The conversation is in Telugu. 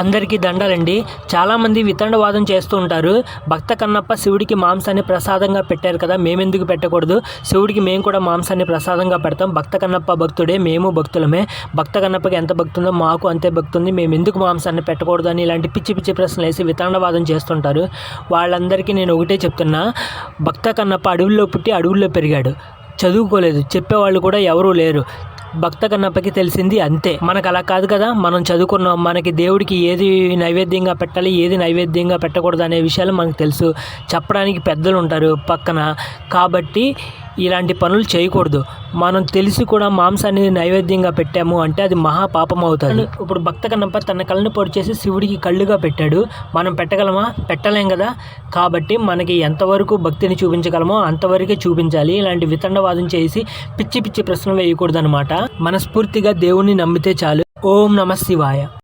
అందరికీ దండాలండి. చాలామంది వితండవాదం చేస్తూ ఉంటారు. భక్త కన్నప్ప శివుడికి మాంసాన్ని ప్రసాదంగా పెట్టారు కదా, మేమెందుకు పెట్టకూడదు? శివుడికి మేము కూడా మాంసాన్ని ప్రసాదంగా పెడతాం. భక్త కన్నప్ప భక్తుడే, మేము భక్తులమే. భక్త కన్నప్పకి ఎంత భక్తి ఉందో మాకు అంతే భక్తి ఉంది. మేము ఎందుకు మాంసాన్ని పెట్టకూడదు అని ఇలాంటి పిచ్చి పిచ్చి ప్రశ్నలు వేసి వితండవాదం చేస్తుంటారు. వాళ్ళందరికీ నేను ఒకటే చెప్తున్నా, భక్త కన్నప్ప అడవుల్లో పుట్టి అడవుల్లో పెరిగాడు. చదువుకోలేదు, చెప్పేవాళ్ళు కూడా ఎవరూ లేరు. భక్త కన్నప్పకి తెలిసింది అంతే. మనకు అలా కాదు కదా, మనం చదువుకున్నాం. మనకి దేవుడికి ఏది నైవేద్యంగా పెట్టాలి, ఏది నైవేద్యంగా పెట్టకూడదు అనే విషయాలు మనకు తెలుసు. చెప్పడానికి పెద్దలు ఉంటారు పక్కన. కాబట్టి ఇలాంటి పనులు చేయకూడదు. మనం తెలిసి కూడా మాంసాన్ని నైవేద్యంగా పెట్టాము అంటే అది మహాపాపం అవుతుంది. ఇప్పుడు భక్త కన్నప్ప తన కళ్ళని పొడి చేసి శివుడికి కళ్ళుగా పెట్టాడు. మనం పెట్టగలమా? పెట్టలేం కదా. కాబట్టి మనకి ఎంతవరకు భక్తిని చూపించగలమో అంతవరకే చూపించాలి. ఇలాంటి వితండవాదం చేసి పిచ్చి పిచ్చి ప్రశ్నలు వేయకూడదు అనమాట. మనస్ఫూర్తిగా దేవుణ్ణి నమ్మితే చాలు. ఓం నమః శివాయ.